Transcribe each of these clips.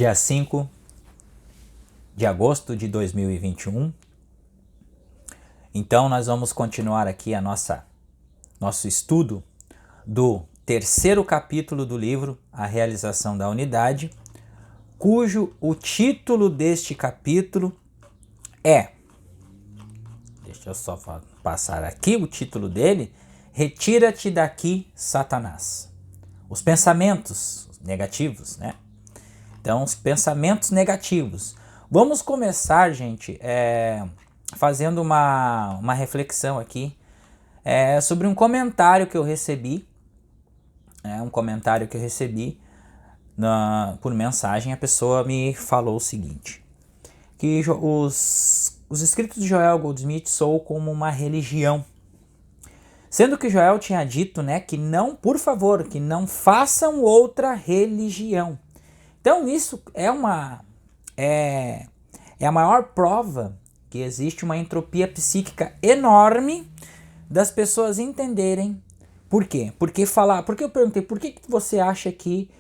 dia 5 de agosto de 2021. Então nós vamos continuar aqui nosso estudo do terceiro capítulo do livro A Realização da Unidade, cujo o título deste capítulo é, deixa eu só passar aqui o título dele, Retira-te daqui, Satanás. Os pensamentos negativos, né? Então, os pensamentos negativos. Vamos começar, gente, fazendo uma reflexão aqui sobre um comentário que eu recebi. Por mensagem. A pessoa me falou o seguinte, que os escritos de Joel Goldsmith soam como uma religião. Sendo que Joel tinha dito, né, que não, por favor, que não façam outra religião. Então isso é a maior prova que existe uma entropia psíquica enorme das pessoas entenderem por quê. Porque eu perguntei, por que você acha que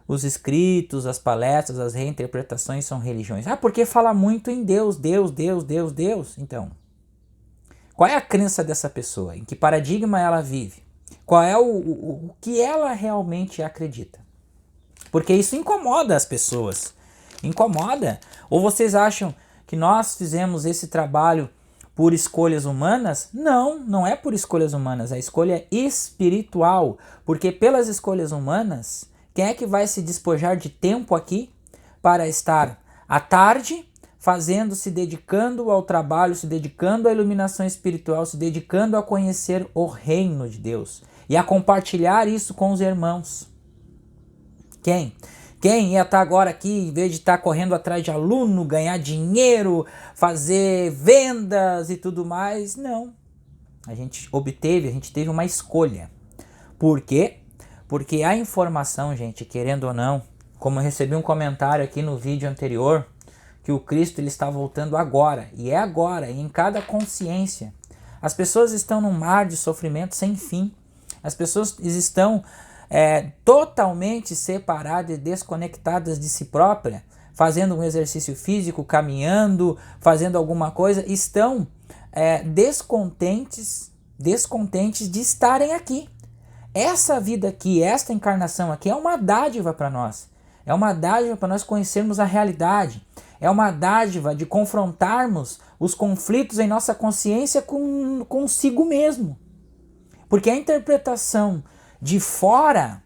os escritos, as palestras, as reinterpretações são religiões? Porque fala muito em Deus, Deus, Deus, Deus, Deus. Então, qual é a crença dessa pessoa? Em que paradigma ela vive? Qual é o que ela realmente acredita? Porque isso incomoda as pessoas. Incomoda? Ou vocês acham que nós fizemos esse trabalho por escolhas humanas? Não, não é por escolhas humanas. A escolha é espiritual. Porque pelas escolhas humanas, quem é que vai se despojar de tempo aqui para estar à tarde se dedicando ao trabalho, se dedicando à iluminação espiritual, se dedicando a conhecer o reino de Deus e a compartilhar isso com os irmãos? Quem? Quem ia estar agora aqui, em vez de estar correndo atrás de aluno, ganhar dinheiro, fazer vendas e tudo mais? Não. A gente teve uma escolha. Por quê? Porque a informação, gente, querendo ou não, como eu recebi um comentário aqui no vídeo anterior, que o Cristo ele está voltando agora, e em cada consciência. As pessoas estão num mar de sofrimento sem fim. As pessoas estão totalmente separadas e desconectadas de si própria, fazendo um exercício físico, caminhando, fazendo alguma coisa, estão descontentes de estarem aqui. Essa vida aqui, esta encarnação aqui é uma dádiva para nós. É uma dádiva para nós conhecermos a realidade. É uma dádiva de confrontarmos os conflitos em nossa consciência consigo mesmo. Porque a interpretação de fora,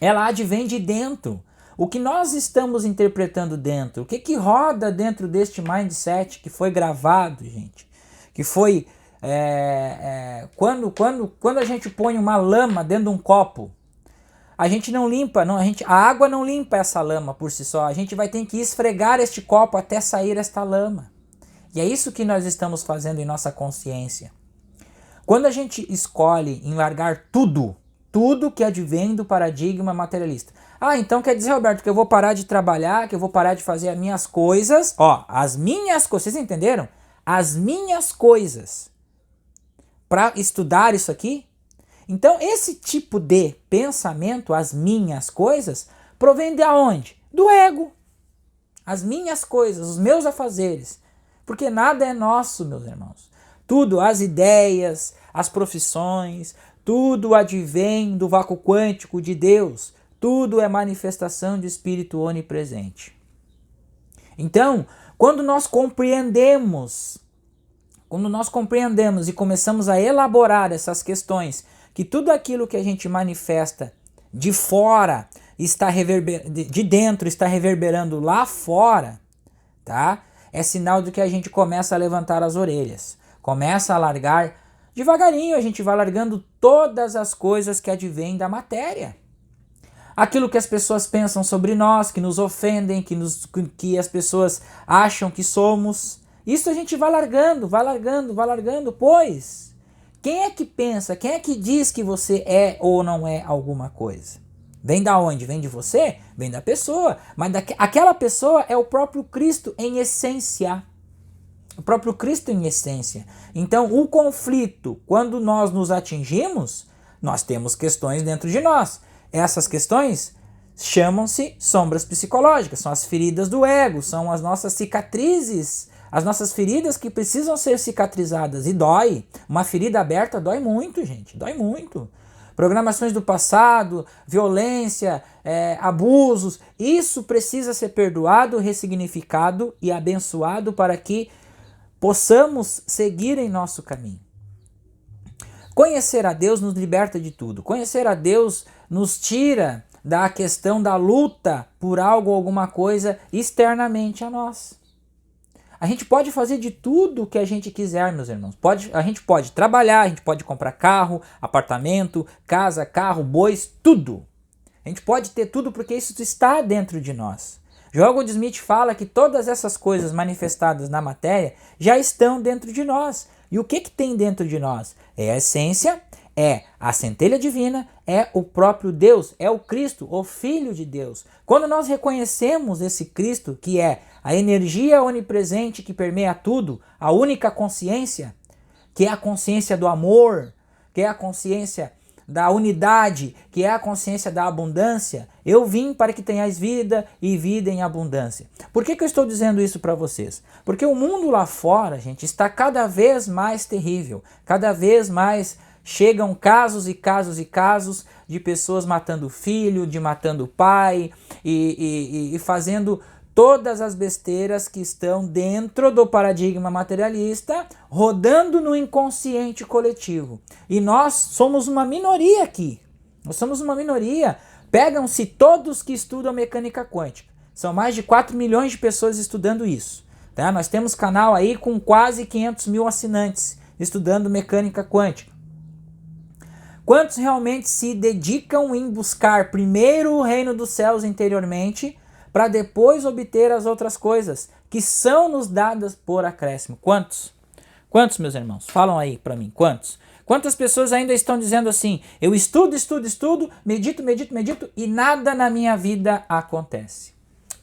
ela advém de dentro. O que nós estamos interpretando dentro? O que roda dentro deste mindset que foi gravado, gente? Que foi... Quando a gente põe uma lama dentro de um copo, a gente não limpa, a água não limpa essa lama por si só. A gente vai ter que esfregar este copo até sair esta lama. E é isso que nós estamos fazendo em nossa consciência. Quando a gente escolhe em largar tudo que advém do paradigma materialista. Então quer dizer, Roberto, que eu vou parar de trabalhar, que eu vou parar de fazer as minhas coisas. As minhas coisas, vocês entenderam? As minhas coisas. Para estudar isso aqui? Então, esse tipo de pensamento, as minhas coisas, provém de onde? Do ego. As minhas coisas, os meus afazeres. Porque nada é nosso, meus irmãos. Tudo, as ideias, as profissões, tudo advém do vácuo quântico de Deus. Tudo é manifestação de Espírito onipresente. Então, quando nós compreendemos e começamos a elaborar essas questões, que tudo aquilo que a gente manifesta de fora de dentro está reverberando lá fora, tá? É sinal de que a gente começa a levantar as orelhas, começa a largar devagarinho, a gente vai largando todas as coisas que advêm da matéria. Aquilo que as pessoas pensam sobre nós, que nos ofendem, que as pessoas acham que somos, isso a gente vai largando, pois quem é que pensa, quem é que diz que você é ou não é alguma coisa? Vem da onde? Vem de você? Vem da pessoa. Mas aquela pessoa é o próprio Cristo em essência. O próprio Cristo em essência. Então, o conflito, quando nós nos atingimos, nós temos questões dentro de nós. Essas questões chamam-se sombras psicológicas, são as feridas do ego, são as nossas cicatrizes, as nossas feridas que precisam ser cicatrizadas. E dói. Uma ferida aberta dói muito, gente, dói muito. Programações do passado, violência, abusos, isso precisa ser perdoado, ressignificado e abençoado para que possamos seguir em nosso caminho. Conhecer a Deus nos liberta de tudo. Conhecer a Deus nos tira da questão da luta por algo ou alguma coisa externamente a nós. A gente pode fazer de tudo o que a gente quiser, meus irmãos. A gente pode trabalhar, a gente pode comprar carro, apartamento, casa, carro, bois, tudo. A gente pode ter tudo porque isso está dentro de nós. Joel Goldsmith fala que todas essas coisas manifestadas na matéria já estão dentro de nós. E o que tem dentro de nós? É a essência, é a centelha divina, é o próprio Deus, é o Cristo, o Filho de Deus. Quando nós reconhecemos esse Cristo, que é a energia onipresente que permeia tudo, a única consciência, que é a consciência do amor, que é a consciência da unidade, que é a consciência da abundância, eu vim para que tenhais vida e vida em abundância. Por que eu estou dizendo isso para vocês? Porque o mundo lá fora, gente, está cada vez mais terrível, cada vez mais chegam casos e casos e casos de pessoas matando filho, de matando pai e fazendo todas as besteiras que estão dentro do paradigma materialista, rodando no inconsciente coletivo. E nós somos uma minoria aqui. Nós somos uma minoria. Pegam-se todos que estudam mecânica quântica. São mais de 4 milhões de pessoas estudando isso. Tá? Nós temos canal aí com quase 500 mil assinantes estudando mecânica quântica. Quantos realmente se dedicam em buscar primeiro o reino dos céus interiormente, para depois obter as outras coisas que são nos dadas por acréscimo? Quantos? Quantos, meus irmãos? Falam aí para mim, quantos? Quantas pessoas ainda estão dizendo assim, eu estudo, medito e nada na minha vida acontece?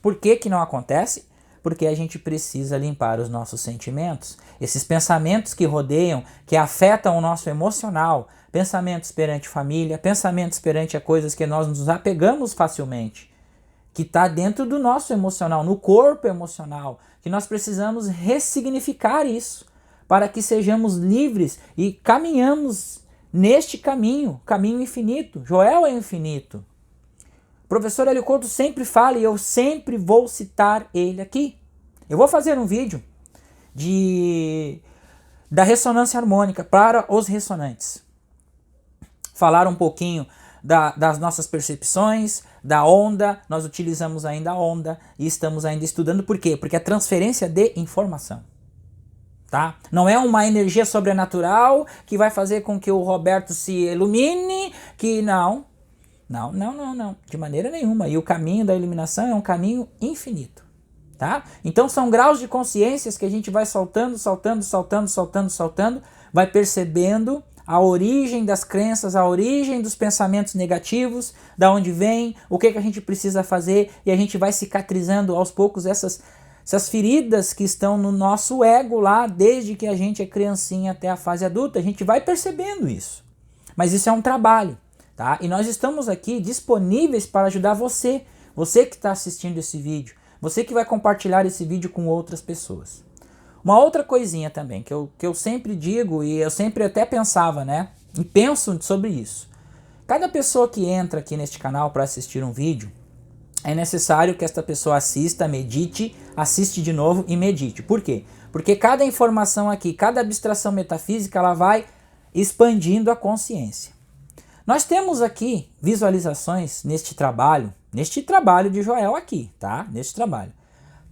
Por que não acontece? Porque a gente precisa limpar os nossos sentimentos, esses pensamentos que rodeiam, que afetam o nosso emocional, pensamentos perante família, pensamentos perante a coisas que nós nos apegamos facilmente, que está dentro do nosso emocional, no corpo emocional, que nós precisamos ressignificar isso, para que sejamos livres e caminhamos neste caminho infinito. Joel é infinito. O professor Hélio Couto sempre fala, e eu sempre vou citar ele aqui. Eu vou fazer um vídeo da ressonância harmônica para os ressonantes. Falar um pouquinho das nossas percepções, da onda, nós utilizamos ainda a onda e estamos ainda estudando. Por quê? Porque é transferência de informação. Tá? Não é uma energia sobrenatural que vai fazer com que o Roberto se ilumine, que não, de maneira nenhuma. E o caminho da iluminação é um caminho infinito. Tá? Então são graus de consciências que a gente vai saltando, vai percebendo a origem das crenças, a origem dos pensamentos negativos, da onde vem, o que a gente precisa fazer, e a gente vai cicatrizando aos poucos essas feridas que estão no nosso ego lá, desde que a gente é criancinha até a fase adulta. A gente vai percebendo isso. Mas isso é um trabalho, tá? E nós estamos aqui disponíveis para ajudar você que está assistindo esse vídeo, você que vai compartilhar esse vídeo com outras pessoas. Uma outra coisinha também, que eu sempre digo, e eu sempre até pensava, né? E penso sobre isso. Cada pessoa que entra aqui neste canal para assistir um vídeo, é necessário que esta pessoa assista, medite, assiste de novo e medite. Por quê? Porque cada informação aqui, cada abstração metafísica, ela vai expandindo a consciência. Nós temos aqui visualizações neste trabalho de Joel aqui, tá? Neste trabalho.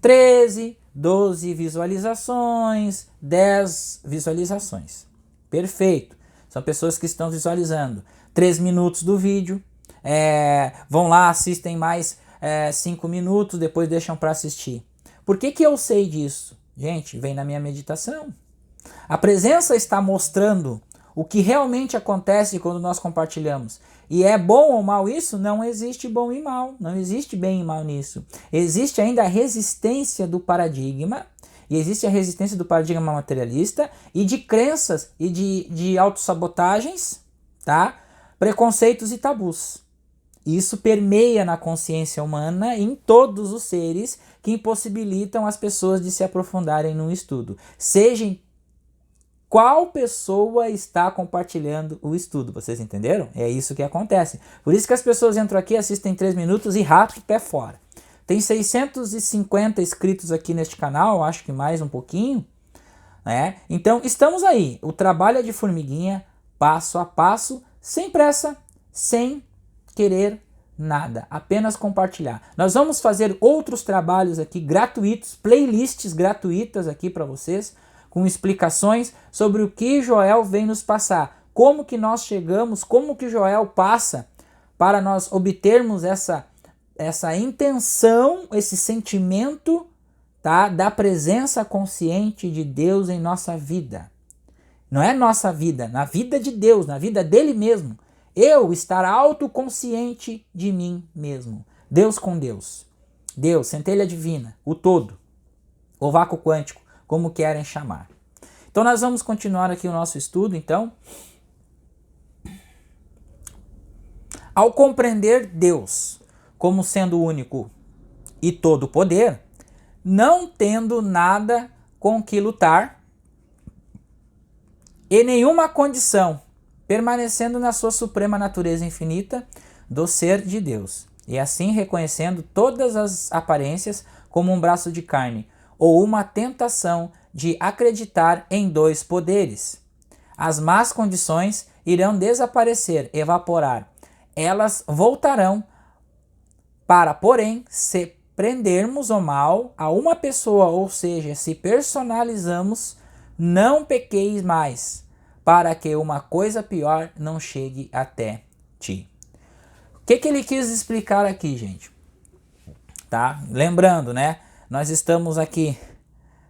13, 12 visualizações, 10 visualizações. Perfeito. São pessoas que estão visualizando 3 minutos do vídeo, vão lá, assistem mais 5 minutos, depois deixam para assistir. Por que eu sei disso? Gente, vem na minha meditação. A presença está mostrando o que realmente acontece quando nós compartilhamos. E é bom ou mal isso? Não existe bom e mal. Não existe bem e mal nisso. Existe ainda a resistência do paradigma. E existe a resistência do paradigma materialista e de crenças e de autossabotagens, tá? Preconceitos e tabus. Isso permeia na consciência humana em todos os seres que impossibilitam as pessoas de se aprofundarem no estudo. Seja qual pessoa está compartilhando o estudo, vocês entenderam? É isso que acontece. Por isso que as pessoas entram aqui, assistem 3 minutos e rápido, pé fora. Tem 650 inscritos aqui neste canal, acho que mais um pouquinho, né? Então estamos aí, o trabalho é de formiguinha, passo a passo, sem pressa, sem querer nada, apenas compartilhar. Nós vamos fazer outros trabalhos aqui gratuitos, playlists gratuitas aqui para vocês, com explicações sobre o que Joel vem nos passar, como que nós chegamos, como que Joel passa para nós obtermos essa intenção, esse sentimento, tá, da presença consciente de Deus em nossa vida. Não é nossa vida, na vida de Deus, na vida dele mesmo. Eu estar autoconsciente de mim mesmo. Deus com Deus. Deus, centelha divina, o todo, o vácuo quântico, como querem chamar. Então nós vamos continuar aqui o nosso estudo, então. Ao compreender Deus como sendo único e todo poder, não tendo nada com que lutar e nenhuma condição, permanecendo na sua suprema natureza infinita do ser de Deus, e assim reconhecendo todas as aparências como um braço de carne, ou uma tentação de acreditar em dois poderes. As más condições irão desaparecer, evaporar. Elas voltarão para, porém, se prendermos o mal a uma pessoa, ou seja, se personalizamos, não pequeis mais, para que uma coisa pior não chegue até ti. O que ele quis explicar aqui, gente? Tá? Lembrando, né? Nós estamos aqui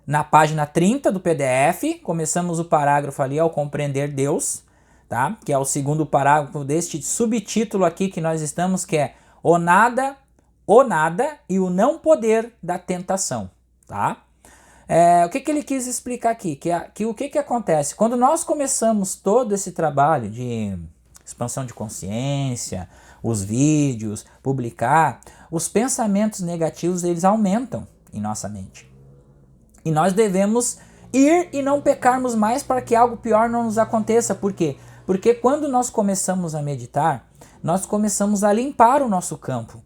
na página 30 do PDF, começamos o parágrafo ali ao compreender Deus, tá? Que é o segundo parágrafo deste subtítulo aqui que nós estamos, que é o nada e o não poder da tentação, tá? O que ele quis explicar aqui? Que o que acontece? Quando nós começamos todo esse trabalho de expansão de consciência, os vídeos, publicar, os pensamentos negativos, eles aumentam em nossa mente. E nós devemos ir e não pecarmos mais para que algo pior não nos aconteça. Por quê? Porque quando nós começamos a meditar, nós começamos a limpar o nosso campo.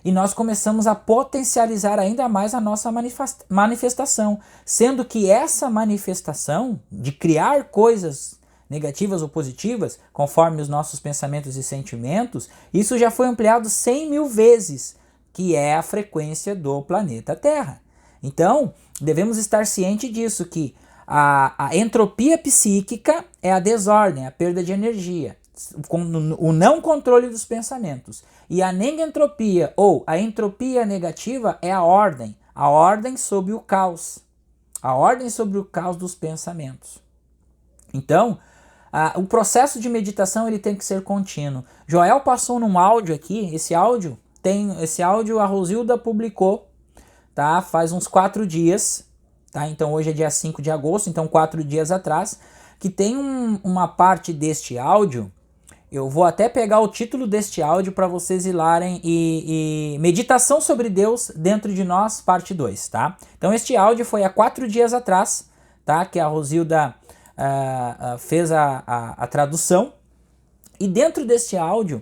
E nós começamos a potencializar ainda mais a nossa manifestação. Sendo que essa manifestação de criar coisas negativas ou positivas, conforme os nossos pensamentos e sentimentos, isso já foi ampliado 100 mil vezes, que é a frequência do planeta Terra. Então, devemos estar cientes disso, que a entropia psíquica é a desordem, a perda de energia, o não controle dos pensamentos. E a negentropia, ou a entropia negativa, é a ordem sobre o caos, a ordem sobre o caos dos pensamentos. Então, o processo de meditação ele tem que ser contínuo. Joel passou num áudio aqui, esse áudio a Rosilda publicou, tá? Faz uns 4 dias, tá? Então hoje é dia 5 de agosto, então 4 dias atrás, que tem uma parte deste áudio, eu vou até pegar o título deste áudio para vocês irem e Meditação sobre Deus dentro de nós, parte 2, tá? Então este áudio foi há 4 dias atrás, tá? Que a Rosilda fez a tradução, e dentro deste áudio,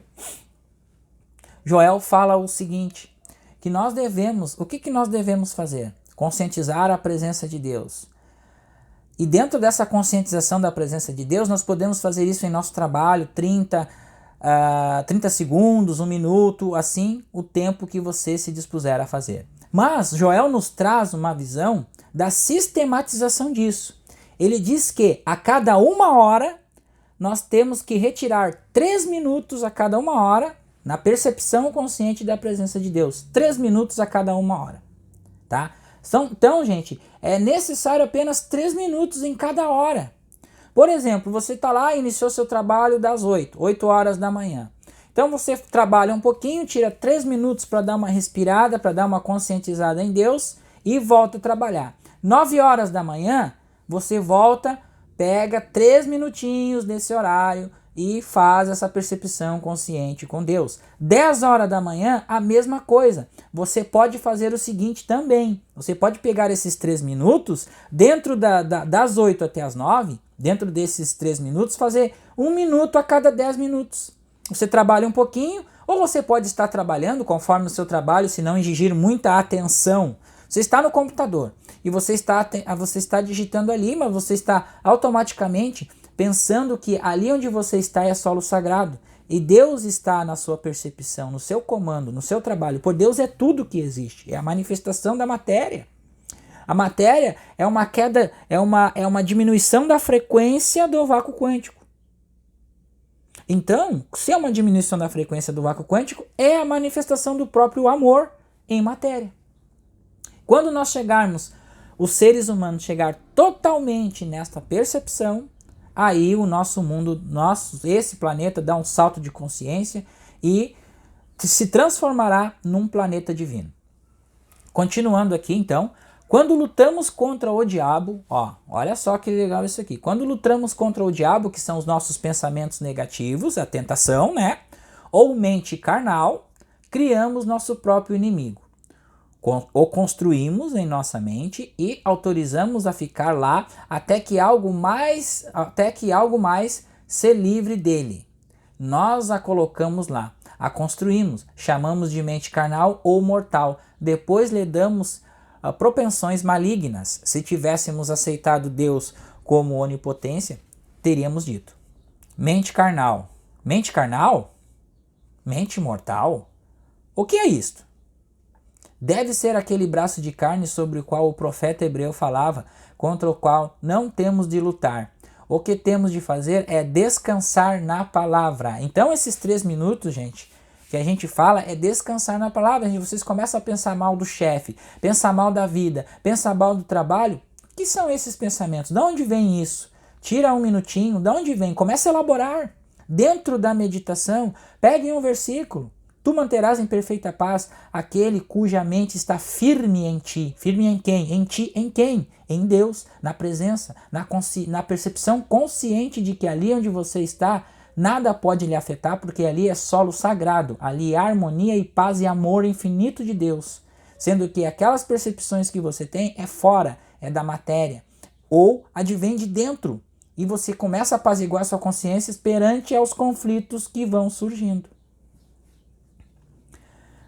Joel fala o seguinte, que nós devemos, o que nós devemos fazer? Conscientizar a presença de Deus. E dentro dessa conscientização da presença de Deus, nós podemos fazer isso em nosso trabalho, 30 segundos, 1 minuto, assim, o tempo que você se dispuser a fazer. Mas Joel nos traz uma visão da sistematização disso. Ele diz que a cada 1 hora, nós temos que retirar 3 minutos a cada 1 hora, na percepção consciente da presença de Deus. 3 minutos a cada 1 hora, tá? Então, gente, é necessário apenas 3 minutos em cada hora. Por exemplo, você está lá e iniciou seu trabalho das 8 horas da manhã. Então você trabalha um pouquinho, tira 3 minutos para dar uma respirada, para dar uma conscientizada em Deus e volta a trabalhar. 9 horas da manhã, você volta, pega 3 minutinhos nesse horário e faz essa percepção consciente com Deus. 10 horas da manhã, a mesma coisa. Você pode fazer o seguinte também. Você pode pegar esses 3 minutos, dentro das 8 até as 9, dentro desses 3 minutos, fazer 1 minuto a cada 10 minutos. Você trabalha um pouquinho, ou você pode estar trabalhando conforme o seu trabalho, se não exigir muita atenção. Você está no computador e você está digitando ali, mas você está automaticamente pensando que ali onde você está é solo sagrado. E Deus está na sua percepção, no seu comando, no seu trabalho. Por Deus é tudo que existe, é a manifestação da matéria. A matéria é uma queda, é uma diminuição da frequência do vácuo quântico. Então, se é uma diminuição da frequência do vácuo quântico, é a manifestação do próprio amor em matéria. Quando nós chegarmos, os seres humanos chegar totalmente nesta percepção, aí o nosso mundo, esse planeta dá um salto de consciência e se transformará num planeta divino. Continuando aqui então, quando lutamos contra o diabo, olha só que legal isso aqui. Quando lutamos contra o diabo, que são os nossos pensamentos negativos, a tentação, né? Ou mente carnal, criamos nosso próprio inimigo. O construímos em nossa mente e autorizamos a ficar lá até que algo mais se livre dele. Nós a colocamos lá, a construímos, chamamos de mente carnal ou mortal. Depois lhe damos propensões malignas. Se tivéssemos aceitado Deus como onipotência, teríamos dito: mente carnal. Mente carnal? Mente mortal? O que é isto? Deve ser aquele braço de carne sobre o qual o profeta hebreu falava, contra o qual não temos de lutar. O que temos de fazer é descansar na palavra. Então esses 3 minutos, gente, que a gente fala é descansar na palavra. Vocês começam a pensar mal do chefe, pensar mal da vida, pensar mal do trabalho. O que são esses pensamentos? De onde vem isso? Tira um minutinho, de onde vem? Começa a elaborar. Dentro da meditação, pegue um versículo. Tu manterás em perfeita paz aquele cuja mente está firme em ti. Firme em quem? Em ti, em quem? Em Deus, na presença, na percepção consciente de que ali onde você está, nada pode lhe afetar, porque ali é solo sagrado, ali há harmonia e paz e amor infinito de Deus. Sendo que aquelas percepções que você tem é fora, é da matéria, ou advém de dentro. E você começa a apaziguar sua consciência perante aos conflitos que vão surgindo.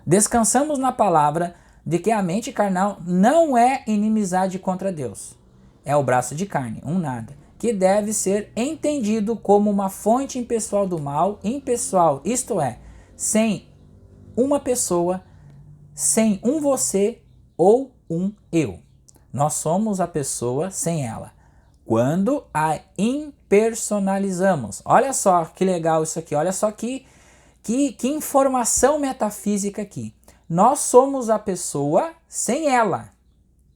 Descansamos na palavra de que a mente carnal não é inimizade contra Deus. É o braço de carne, um nada, que deve ser entendido como uma fonte impessoal do mal, impessoal, isto é, sem uma pessoa, sem um você ou um eu. Nós somos a pessoa sem ela. Quando a impersonalizamos. Olha só que legal isso aqui, olha só que informação metafísica aqui. Nós somos a pessoa sem ela.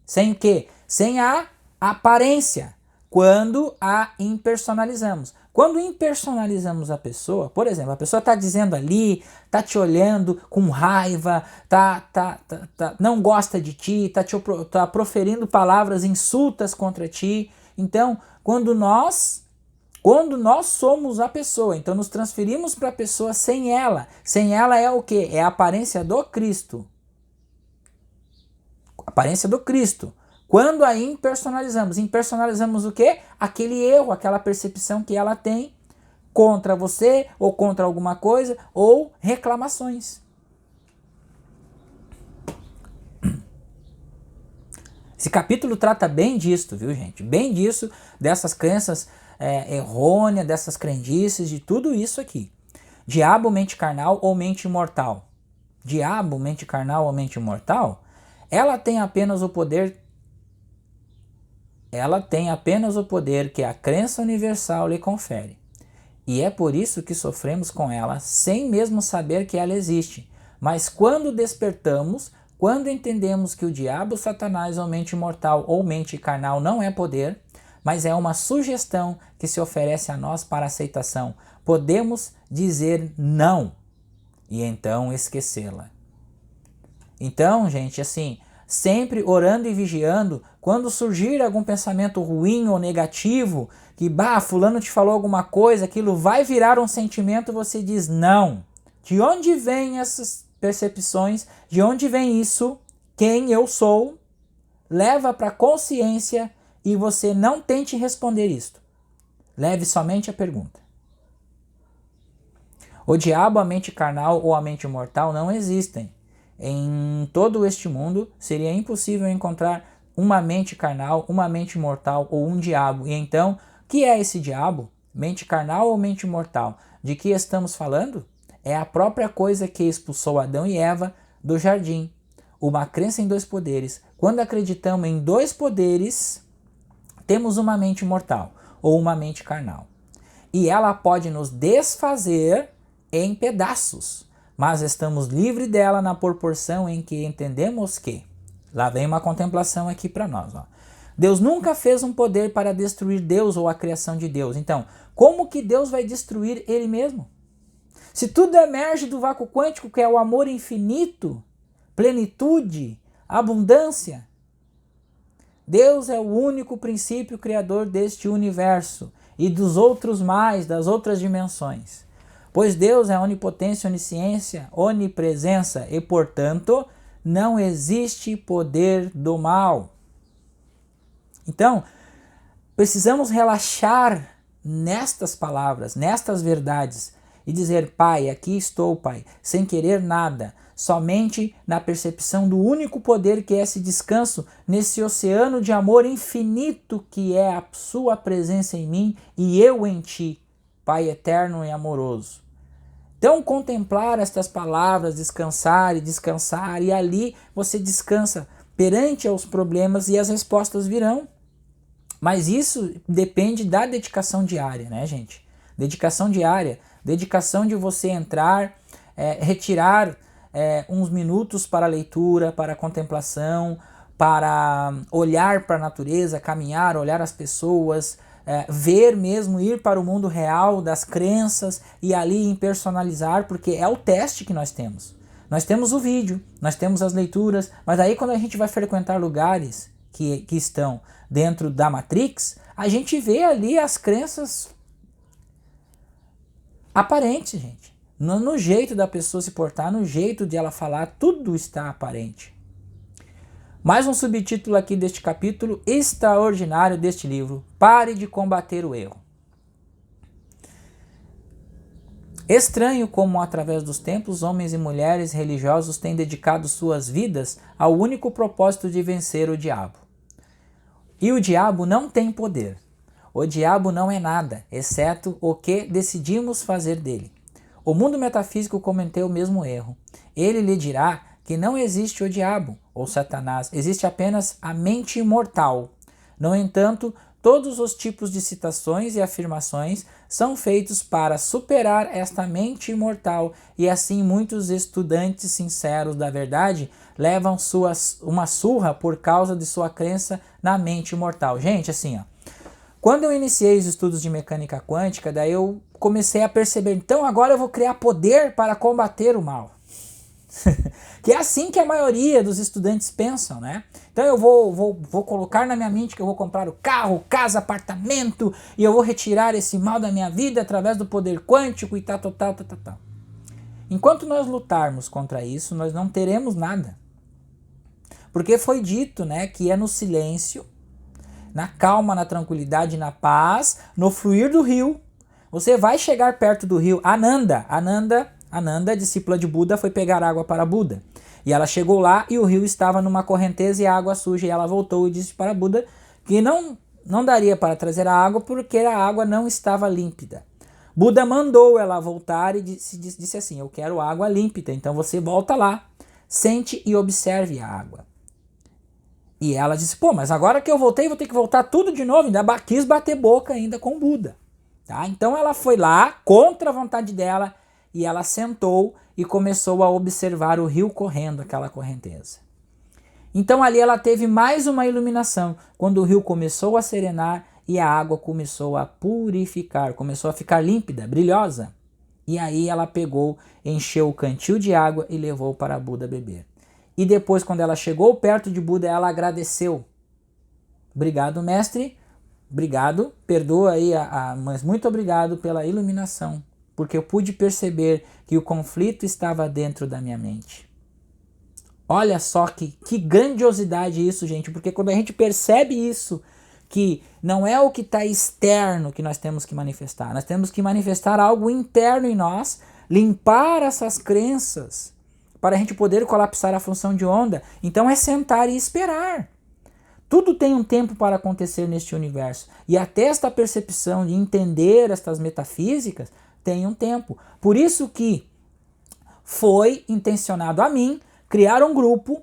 Sem o quê? Sem a aparência. Quando a impersonalizamos. Quando impersonalizamos a pessoa, por exemplo, a pessoa está dizendo ali, está te olhando com raiva, não gosta de ti, está proferindo palavras insultas contra ti. Então, quando nós somos a pessoa, então nos transferimos para a pessoa sem ela. Sem ela é o quê? É a aparência do Cristo. Aparência do Cristo. Quando a impersonalizamos o quê? Aquele erro, aquela percepção que ela tem contra você, ou contra alguma coisa, ou reclamações. Esse capítulo trata bem disso, viu, gente? Bem disso, dessas crenças errôneas, dessas crendices, de tudo isso aqui. Diabo, mente carnal ou mente imortal? Diabo, mente carnal ou mente imortal? Ela tem apenas o poder que a crença universal lhe confere. E é por isso que sofremos com ela, sem mesmo saber que ela existe. Mas quando despertamos, quando entendemos que o diabo, Satanás ou mente mortal ou mente carnal não é poder, mas é uma sugestão que se oferece a nós para aceitação, podemos dizer não e então esquecê-la. Então, gente, assim, sempre orando e vigiando. Quando surgir algum pensamento ruim ou negativo, que fulano te falou alguma coisa, aquilo vai virar um sentimento, você diz não. De onde vêm essas percepções? De onde vem isso? Quem eu sou? Leva para a consciência e você não tente responder isto. Leve somente a pergunta. O diabo, a mente carnal ou a mente mortal não existem. Em todo este mundo seria impossível encontrar uma mente carnal, uma mente mortal ou um diabo. E então, o que é esse diabo? Mente carnal ou mente mortal? De que estamos falando? É a própria coisa que expulsou Adão e Eva do jardim. Uma crença em dois poderes. Quando acreditamos em dois poderes, temos uma mente mortal ou uma mente carnal. E ela pode nos desfazer em pedaços, mas estamos livres dela na proporção em que entendemos que. Lá vem uma contemplação aqui para nós. Ó. Deus nunca fez um poder para destruir Deus ou a criação de Deus. Então, como que Deus vai destruir Ele mesmo? Se tudo emerge do vácuo quântico, que é o amor infinito, plenitude, abundância, Deus é o único princípio criador deste universo e dos outros mais, das outras dimensões. Pois Deus é onipotência, onisciência, onipresença e, portanto, não existe poder do mal. Então, precisamos relaxar nestas palavras, nestas verdades e dizer, Pai, aqui estou, Pai, sem querer nada, somente na percepção do único poder que é esse descanso nesse oceano de amor infinito que é a sua presença em mim e eu em ti, Pai eterno e amoroso. Então, contemplar estas palavras, descansar, e ali você descansa perante aos problemas e as respostas virão. Mas isso depende da dedicação diária, né, gente? Dedicação diária, dedicação de você entrar, retirar uns minutos para a leitura, para a contemplação, para olhar para a natureza, caminhar, olhar as pessoas, ver mesmo, ir para o mundo real das crenças e ali impersonalizar, porque é o teste que nós temos. Nós temos o vídeo, nós temos as leituras, mas aí quando a gente vai frequentar lugares que estão dentro da Matrix, a gente vê ali as crenças aparentes, gente. No jeito da pessoa se portar, no jeito de ela falar, tudo está aparente. Mais um subtítulo aqui deste capítulo extraordinário deste livro. Pare de combater o erro. Estranho como através dos tempos homens e mulheres religiosos têm dedicado suas vidas ao único propósito de vencer o diabo. E o diabo não tem poder. O diabo não é nada, exceto o que decidimos fazer dele. O mundo metafísico cometeu o mesmo erro. Ele lhe dirá que não existe o diabo ou Satanás, existe apenas a mente imortal. No entanto, todos os tipos de citações e afirmações são feitos para superar esta mente imortal e assim muitos estudantes sinceros da verdade levam uma surra por causa de sua crença na mente imortal. Gente, assim, ó, quando eu iniciei os estudos de mecânica quântica, daí eu comecei a perceber, então agora eu vou criar poder para combater o mal. Que é assim que a maioria dos estudantes pensam, né? Então eu vou colocar na minha mente que eu vou comprar o carro, casa, apartamento, e eu vou retirar esse mal da minha vida através do poder quântico e tal. Enquanto nós lutarmos contra isso, nós não teremos nada. Porque foi dito, né, que é no silêncio, na calma, na tranquilidade, na paz, no fluir do rio. Você vai chegar perto do rio Ananda, discípula de Buda, foi pegar água para Buda. E ela chegou lá e o rio estava numa correnteza e água suja. E ela voltou e disse para Buda que não daria para trazer a água porque a água não estava límpida. Buda mandou ela voltar e disse assim, eu quero água límpida. Então você volta lá, sente e observe a água. E ela disse, pô, mas agora que eu voltei, vou ter que voltar tudo de novo. Ainda quis bater boca ainda com Buda. Tá? Então ela foi lá, contra a vontade dela, e ela sentou e começou a observar o rio correndo, aquela correnteza. Então ali ela teve mais uma iluminação, quando o rio começou a serenar e a água começou a purificar, começou a ficar límpida, brilhosa. E aí ela pegou, encheu o cantil de água e levou para Buda beber. e depois, quando ela chegou perto de Buda, ela agradeceu. Obrigado, mestre. Obrigado, perdoa aí, mas muito obrigado pela iluminação, porque eu pude perceber que o conflito estava dentro da minha mente. Olha só que grandiosidade isso, gente, porque quando a gente percebe isso, que não é o que está externo que nós temos que manifestar, nós temos que manifestar algo interno em nós, limpar essas crenças, para a gente poder colapsar a função de onda. Então é sentar e esperar. Tudo tem um tempo para acontecer neste universo. E até esta percepção de entender estas metafísicas tem um tempo. Por isso que foi intencionado a mim criar um grupo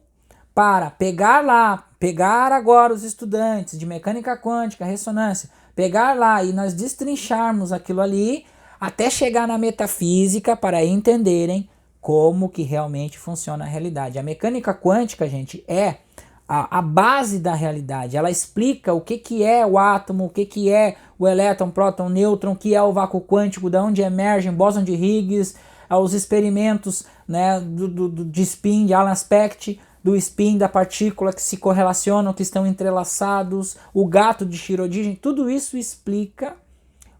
para pegar agora os estudantes de mecânica quântica, ressonância, pegar lá e nós destrincharmos aquilo ali até chegar na metafísica para entenderem como que realmente funciona a realidade. A mecânica quântica, gente, é a base da realidade. Ela explica o que é o átomo, o que é o elétron, próton, nêutron, o que é o vácuo quântico, de onde emergem, bóson de Higgs, os experimentos, né, de spin, de Alan Specht, do spin da partícula que se correlacionam, que estão entrelaçados, o gato de Schrödinger, tudo isso explica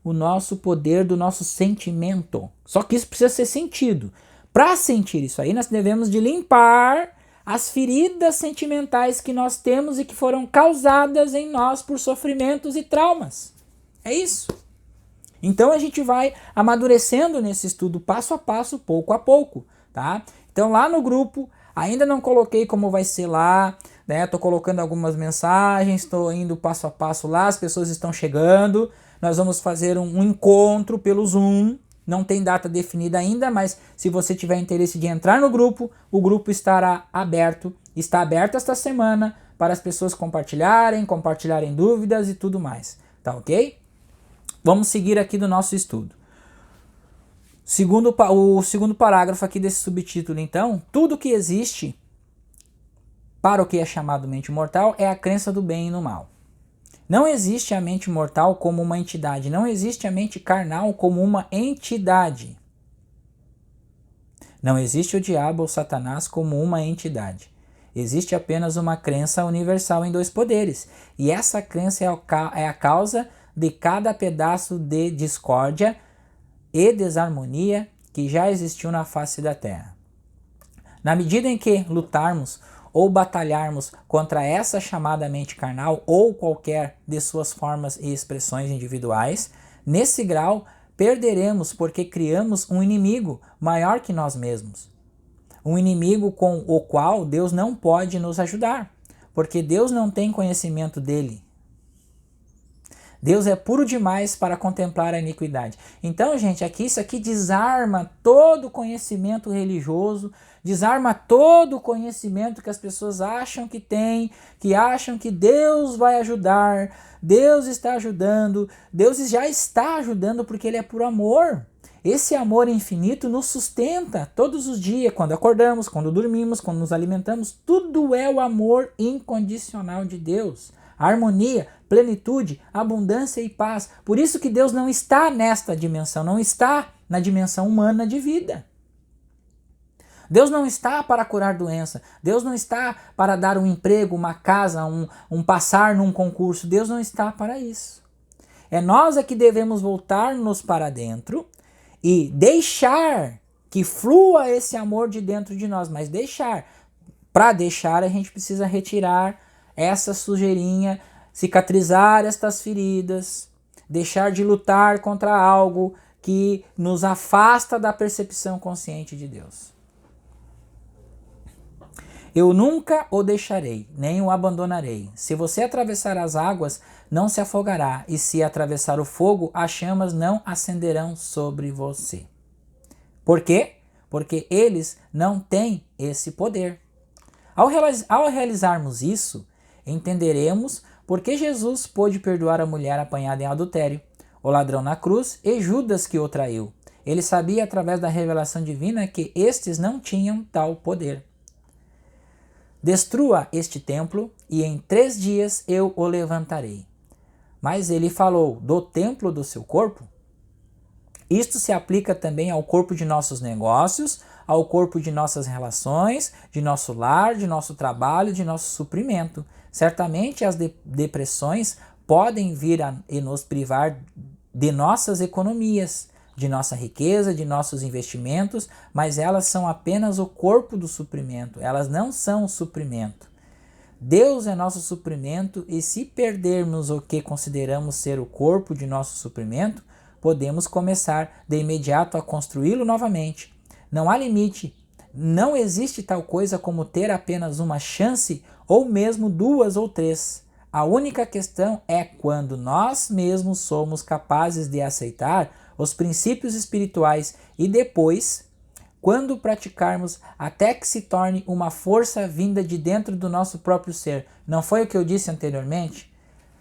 o nosso poder do nosso sentimento. Só que isso precisa ser sentido. Para sentir isso aí, nós devemos de limpar as feridas sentimentais que nós temos e que foram causadas em nós por sofrimentos e traumas. É isso. Então a gente vai amadurecendo nesse estudo passo a passo, pouco a pouco, tá? Então lá no grupo, ainda não coloquei como vai ser lá, né? Tô colocando algumas mensagens, estou indo passo a passo lá, as pessoas estão chegando, nós vamos fazer um encontro pelo Zoom, não tem data definida ainda, mas se você tiver interesse de entrar no grupo, o grupo estará aberto, está aberto esta semana para as pessoas compartilharem dúvidas e tudo mais, tá ok? Vamos seguir aqui do nosso estudo. O segundo parágrafo aqui desse subtítulo, então, tudo que existe para o que é chamado mente mortal é a crença do bem e no mal. Não existe a mente mortal como uma entidade, não existe a mente carnal como uma entidade. Não existe o diabo ou Satanás como uma entidade. Existe apenas uma crença universal em dois poderes, e essa crença é a causa de cada pedaço de discórdia e desarmonia que já existiu na face da Terra. Na medida em que lutarmos ou batalharmos contra essa chamada mente carnal ou qualquer de suas formas e expressões individuais, nesse grau perderemos porque criamos um inimigo maior que nós mesmos. Um inimigo com o qual Deus não pode nos ajudar, porque Deus não tem conhecimento dele. Deus é puro demais para contemplar a iniquidade. Então, gente, isso aqui desarma todo o conhecimento religioso, desarma todo o conhecimento que as pessoas acham que tem, que acham que Deus vai ajudar, Deus está ajudando, Deus já está ajudando porque Ele é por amor. Esse amor infinito nos sustenta todos os dias, quando acordamos, quando dormimos, quando nos alimentamos, tudo é o amor incondicional de Deus. Harmonia, plenitude, abundância e paz. Por isso que Deus não está nesta dimensão, não está na dimensão humana de vida. Deus não está para curar doença, Deus não está para dar um emprego, uma casa, um passar num concurso, Deus não está para isso. É nós que devemos voltar-nos para dentro e deixar que flua esse amor de dentro de nós, mas para deixar a gente precisa retirar essa sujeirinha, cicatrizar estas feridas, deixar de lutar contra algo que nos afasta da percepção consciente de Deus. Eu nunca o deixarei, nem o abandonarei. Se você atravessar as águas, não se afogará, e se atravessar o fogo, as chamas não acenderão sobre você. Por quê? Porque eles não têm esse poder. Ao realizarmos isso, entenderemos por que Jesus pôde perdoar a mulher apanhada em adultério, o ladrão na cruz e Judas que o traiu. Ele sabia através da revelação divina que estes não tinham tal poder. Destrua este templo e em 3 dias eu o levantarei. Mas ele falou do templo do seu corpo. Isto se aplica também ao corpo de nossos negócios, ao corpo de nossas relações, de nosso lar, de nosso trabalho, de nosso suprimento. Certamente as depressões podem vir e nos privar de nossas economias, de nossa riqueza, de nossos investimentos, mas elas são apenas o corpo do suprimento, elas não são o suprimento. Deus é nosso suprimento e se perdermos o que consideramos ser o corpo de nosso suprimento, podemos começar de imediato a construí-lo novamente. Não há limite, não existe tal coisa como ter apenas uma chance ou mesmo duas ou três. A única questão é quando nós mesmos somos capazes de aceitar os princípios espirituais e depois, quando praticarmos até que se torne uma força vinda de dentro do nosso próprio ser. Não foi o que eu disse anteriormente?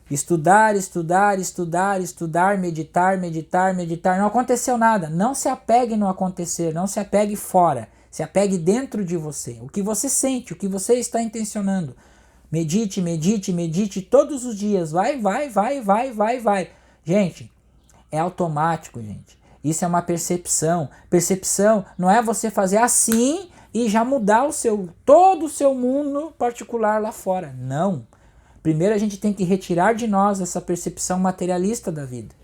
Estudar, estudar, estudar, estudar, meditar, meditar, meditar. Não aconteceu nada. Não se apegue no acontecer, não se apegue fora. Se apegue dentro de você. O que você sente, o que você está intencionando. Medite, medite, medite todos os dias. Vai, vai, vai, vai, vai, vai. Gente, é automático, gente. Isso é uma percepção. Percepção não é você fazer assim e já mudar todo o seu mundo particular lá fora. Não. Primeiro a gente tem que retirar de nós essa percepção materialista da vida.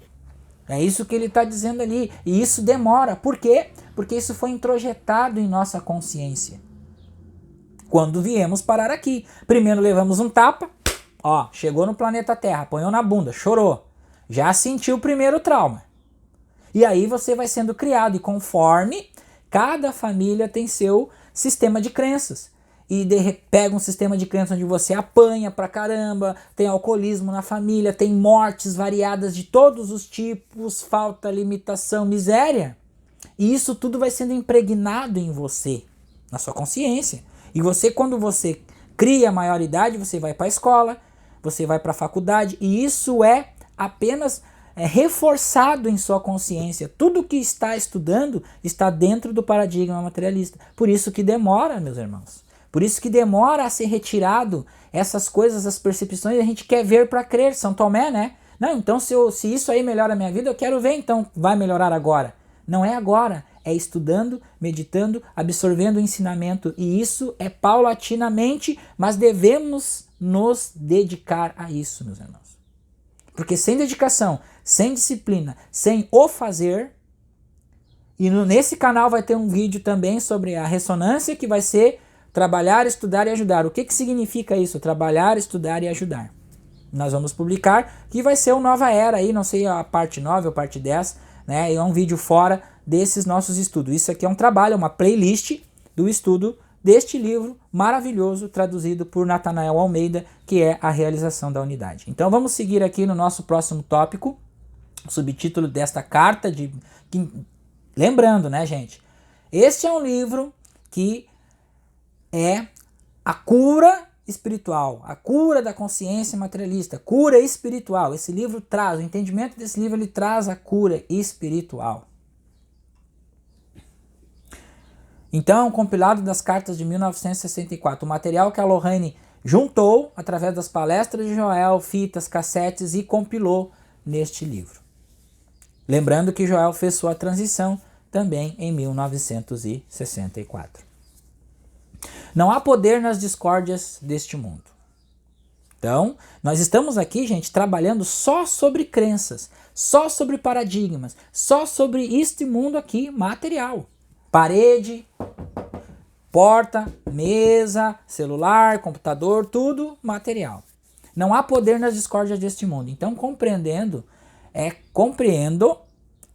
É isso que ele está dizendo ali. E isso demora. Por quê? Porque isso foi introjetado em nossa consciência. Quando viemos parar aqui. Primeiro levamos um tapa. Ó, chegou no planeta Terra, apanhou na bunda, chorou. Já sentiu o primeiro trauma. E aí você vai sendo criado. E conforme cada família tem seu sistema de crenças. E pega um sistema de crença onde você apanha pra caramba, tem alcoolismo na família, tem mortes variadas de todos os tipos, falta, limitação, miséria. E isso tudo vai sendo impregnado em você, na sua consciência. E você, quando você cria a maioridade, você vai para a escola, você vai para a faculdade, e isso é apenas reforçado em sua consciência. Tudo que está estudando está dentro do paradigma materialista. Por isso que demora, meus irmãos. Por isso que demora a ser retirado essas coisas, as percepções, a gente quer ver para crer. São Tomé, né? Não, então se isso aí melhora a minha vida, eu quero ver, então vai melhorar agora. Não é agora, é estudando, meditando, absorvendo o ensinamento. E isso é paulatinamente, mas devemos nos dedicar a isso, meus irmãos. Porque sem dedicação, sem disciplina, sem o fazer, e nesse canal vai ter um vídeo também sobre a ressonância, que vai ser trabalhar, estudar e ajudar. O que significa isso? Trabalhar, estudar e ajudar. Nós vamos publicar, que vai ser uma nova era aí, não sei a parte 9 ou parte 10, né? É um vídeo fora desses nossos estudos. Isso aqui é um trabalho, uma playlist do estudo deste livro maravilhoso, traduzido por Natanael Almeida, que é A Realização da Unidade. Então vamos seguir aqui no nosso próximo tópico, o subtítulo desta carta lembrando, né, gente? Este é um livro que é a cura espiritual, a cura da consciência materialista, cura espiritual. Esse livro traz, o entendimento desse livro, ele traz a cura espiritual. Então é um compilado das cartas de 1964, o material que a Lorraine juntou através das palestras de Joel, fitas, cassetes e compilou neste livro. Lembrando que Joel fez sua transição também em 1964. Não há poder nas discórdias deste mundo. Então, nós estamos aqui, gente, trabalhando só sobre crenças, só sobre paradigmas, só sobre este mundo aqui material. Parede, porta, mesa, celular, computador, tudo material. Não há poder nas discórdias deste mundo. Então, compreendo, é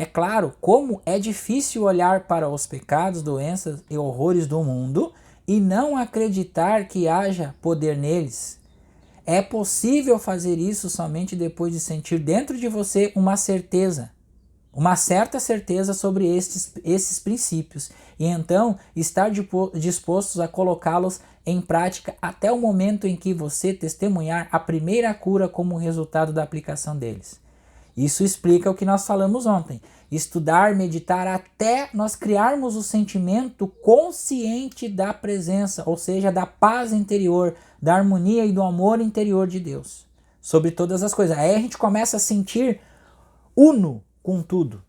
claro, como é difícil olhar para os pecados, doenças e horrores do mundo e não acreditar que haja poder neles. É possível fazer isso somente depois de sentir dentro de você uma certeza, uma certa certeza sobre esses princípios, e então estar dispostos a colocá-los em prática até o momento em que você testemunhar a primeira cura como resultado da aplicação deles. Isso explica o que nós falamos ontem. Estudar, meditar até nós criarmos o sentimento consciente da presença, ou seja, da paz interior, da harmonia e do amor interior de Deus sobre todas as coisas. Aí a gente começa a sentir uno com tudo,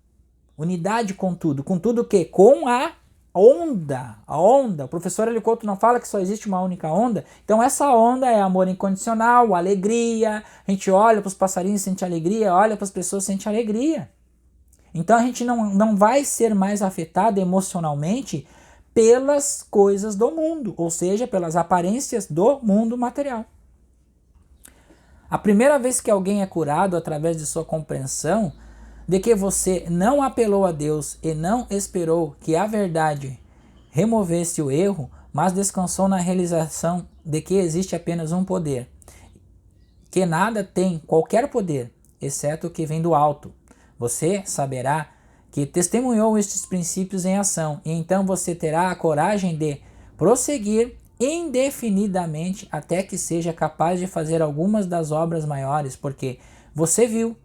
unidade com tudo o quê? Com a o professor Hélio Couto não fala que só existe uma única onda, então essa onda é amor incondicional, alegria, a gente olha para os passarinhos e sente alegria, olha para as pessoas e sente alegria. Então a gente não vai ser mais afetado emocionalmente pelas coisas do mundo, ou seja, pelas aparências do mundo material. A primeira vez que alguém é curado através de sua compreensão de que você não apelou a Deus e não esperou que a verdade removesse o erro, mas descansou na realização de que existe apenas um poder, que nada tem qualquer poder, exceto o que vem do alto. Você saberá que testemunhou estes princípios em ação, e então você terá a coragem de prosseguir indefinidamente até que seja capaz de fazer algumas das obras maiores, porque você viu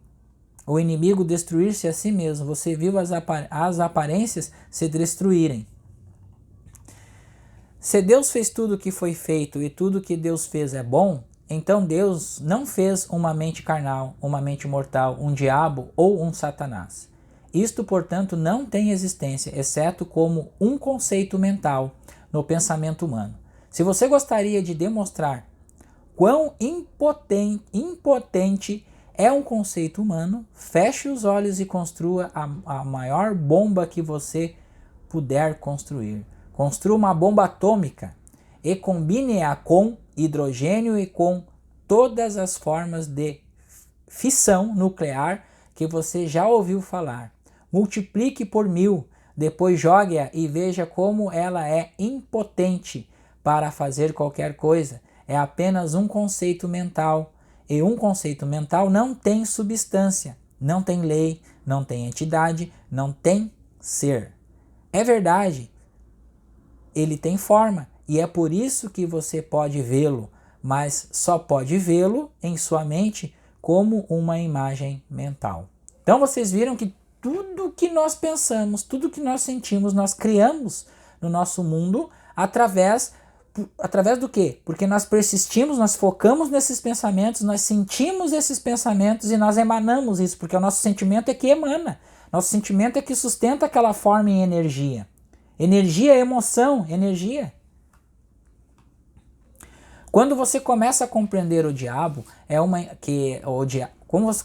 o inimigo destruir-se a si mesmo, você viu as aparências se destruírem. Se Deus fez tudo o que foi feito e tudo o que Deus fez é bom, então Deus não fez uma mente carnal, uma mente mortal, um diabo ou um Satanás. Isto, portanto, não tem existência, exceto como um conceito mental no pensamento humano. Se você gostaria de demonstrar quão impotente é um conceito humano, feche os olhos e construa a maior bomba que você puder construir. Construa uma bomba atômica e combine-a com hidrogênio e com todas as formas de fissão nuclear que você já ouviu falar. Multiplique por 1000, depois jogue-a e veja como ela é impotente para fazer qualquer coisa. É apenas um conceito mental. E um conceito mental não tem substância, não tem lei, não tem entidade, não tem ser. É verdade, ele tem forma e é por isso que você pode vê-lo, mas só pode vê-lo em sua mente como uma imagem mental. Então vocês viram que tudo que nós pensamos, tudo que nós sentimos, nós criamos no nosso mundo através do quê? Porque nós persistimos, nós focamos nesses pensamentos, nós sentimos esses pensamentos e nós emanamos isso, porque o nosso sentimento é que emana. Nosso sentimento é que sustenta aquela forma em energia. Energia é emoção, energia. Quando você começa a compreender o diabo,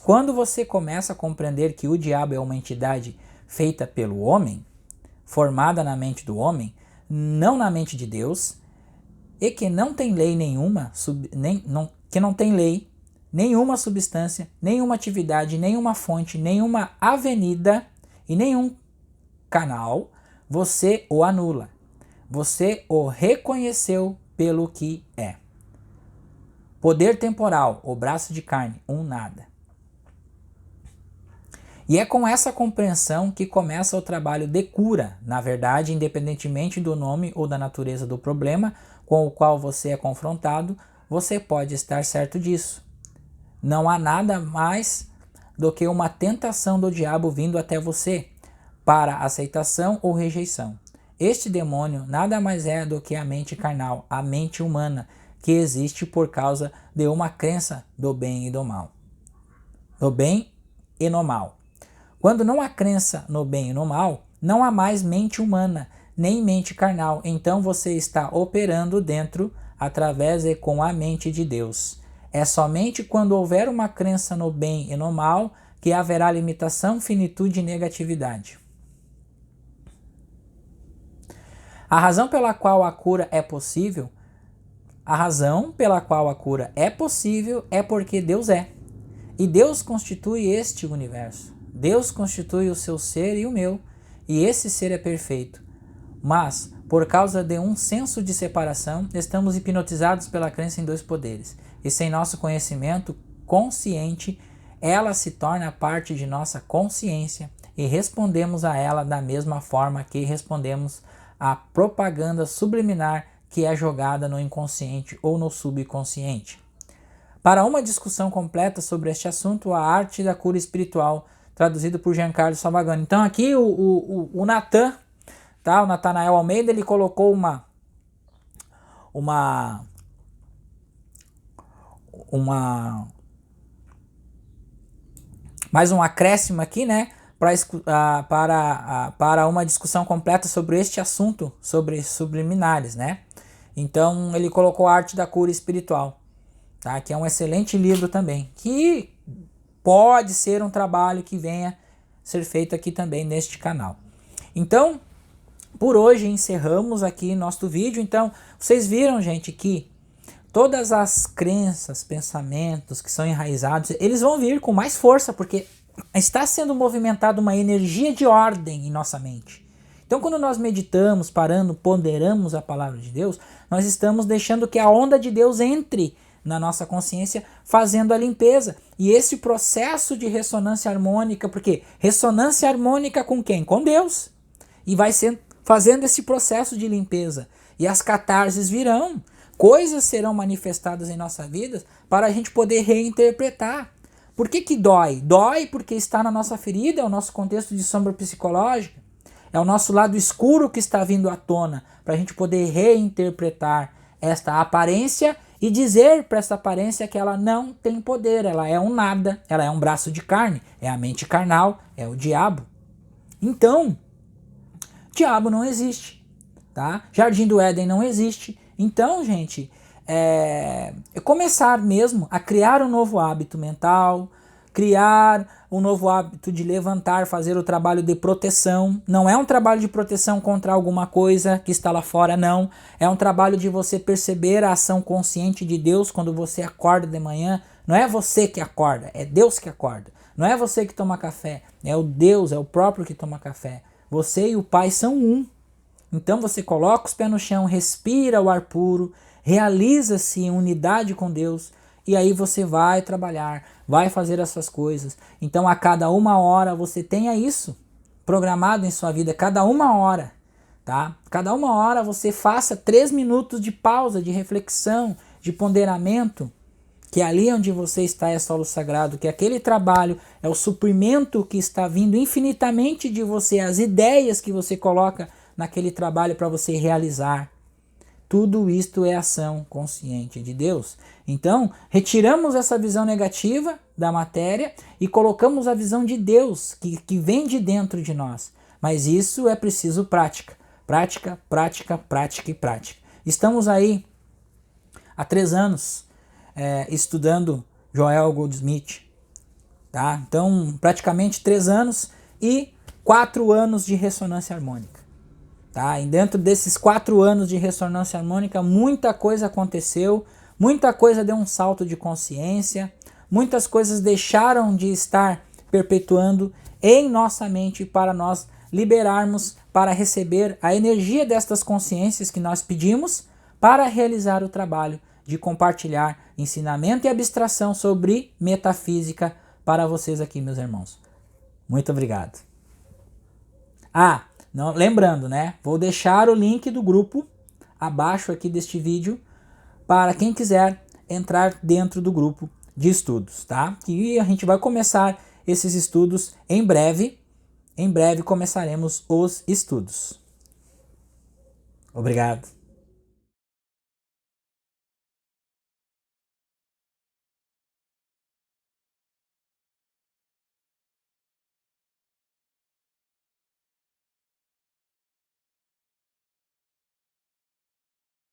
quando você começa a compreender que o diabo é uma entidade feita pelo homem, formada na mente do homem, não na mente de Deus, e que não tem lei nenhuma, que não tem lei, nenhuma substância, nenhuma atividade, nenhuma fonte, nenhuma avenida e nenhum canal, você o anula. Você o reconheceu pelo que é. Poder temporal, o braço de carne, um nada. E é com essa compreensão que começa o trabalho de cura, na verdade, independentemente do nome ou da natureza do problema com o qual você é confrontado, você pode estar certo disso. Não há nada mais do que uma tentação do diabo vindo até você, para aceitação ou rejeição. Este demônio nada mais é do que a mente carnal, a mente humana, que existe por causa de uma crença do bem e do mal. Do bem e no mal. Quando não há crença no bem e no mal, não há mais mente humana, nem mente carnal. Então você está operando dentro, através e com a mente de Deus. É somente quando houver uma crença no bem e no mal que haverá limitação, finitude e negatividade. A razão pela qual a cura é possível, é porque Deus é. E Deus constitui este universo. Deus constitui o seu ser e o meu, e esse ser é perfeito. Mas, por causa de um senso de separação, estamos hipnotizados pela crença em dois poderes. E sem nosso conhecimento consciente, ela se torna parte de nossa consciência e respondemos a ela da mesma forma que respondemos à propaganda subliminar que é jogada no inconsciente ou no subconsciente. Para uma discussão completa sobre este assunto, A Arte da Cura Espiritual, traduzido por Giancarlo Salvagani. Então aqui o Natan, tá? O Natanael Almeida, ele colocou mais um acréscimo aqui, né? para uma discussão completa sobre este assunto, sobre subliminares, né? Então ele colocou a Arte da Cura Espiritual, tá? Que é um excelente livro também, que pode ser um trabalho que venha ser feito aqui também neste canal. Então, por hoje encerramos aqui nosso vídeo. Então, vocês viram, gente, que todas as crenças, pensamentos que são enraizados, eles vão vir com mais força, porque está sendo movimentada uma energia de ordem em nossa mente. Então, quando nós meditamos, parando, ponderamos a palavra de Deus, nós estamos deixando que a onda de Deus entre na nossa consciência, fazendo a limpeza. E esse processo de ressonância harmônica, porque ressonância harmônica com quem? Com Deus. E vai ser fazendo esse processo de limpeza. E as catarses virão. Coisas serão manifestadas em nossa vida para a gente poder reinterpretar. Por que que dói? Dói porque está na nossa ferida, é o nosso contexto de sombra psicológica. É o nosso lado escuro que está vindo à tona para a gente poder reinterpretar esta aparência e dizer para essa aparência que ela não tem poder, ela é um nada, ela é um braço de carne, é a mente carnal, é o diabo. Então, diabo não existe, tá? Jardim do Éden não existe. Então, gente, começar mesmo a criar um novo hábito mental, criar um novo hábito de levantar, fazer o trabalho de proteção. Não é um trabalho de proteção contra alguma coisa que está lá fora, não. É um trabalho de você perceber a ação consciente de Deus quando você acorda de manhã. Não é você que acorda, é Deus que acorda. Não é você que toma café, é o Deus, é o próprio que toma café. Você e o Pai são um. Então você coloca os pés no chão, respira o ar puro, realiza-se em unidade com Deus, e aí você vai trabalhar, vai fazer as suas coisas. Então a cada 1 hora você tenha isso programado em sua vida, cada 1 hora, tá? Cada 1 hora você faça 3 minutos de pausa, de reflexão, de ponderamento, que ali onde você está é solo sagrado, que aquele trabalho é o suprimento que está vindo infinitamente de você, as ideias que você coloca naquele trabalho para você realizar. Tudo isto é ação consciente de Deus. Então, retiramos essa visão negativa da matéria e colocamos a visão de Deus, que vem de dentro de nós. Mas isso é preciso prática. Prática, prática, prática e prática. Estamos aí há 3 anos estudando Joel Goldsmith. Tá? Então, praticamente 3 anos e 4 anos de ressonância harmônica. Tá? E dentro desses 4 anos de ressonância harmônica, muita coisa aconteceu, muita coisa deu um salto de consciência, muitas coisas deixaram de estar perpetuando em nossa mente para nós liberarmos, para receber a energia destas consciências que nós pedimos para realizar o trabalho de compartilhar ensinamento e abstração sobre metafísica para vocês aqui, meus irmãos. Muito obrigado. Não, lembrando, né? Vou deixar o link do grupo abaixo aqui deste vídeo para quem quiser entrar dentro do grupo de estudos, tá? E a gente vai começar esses estudos em breve. Em breve começaremos os estudos. Obrigado.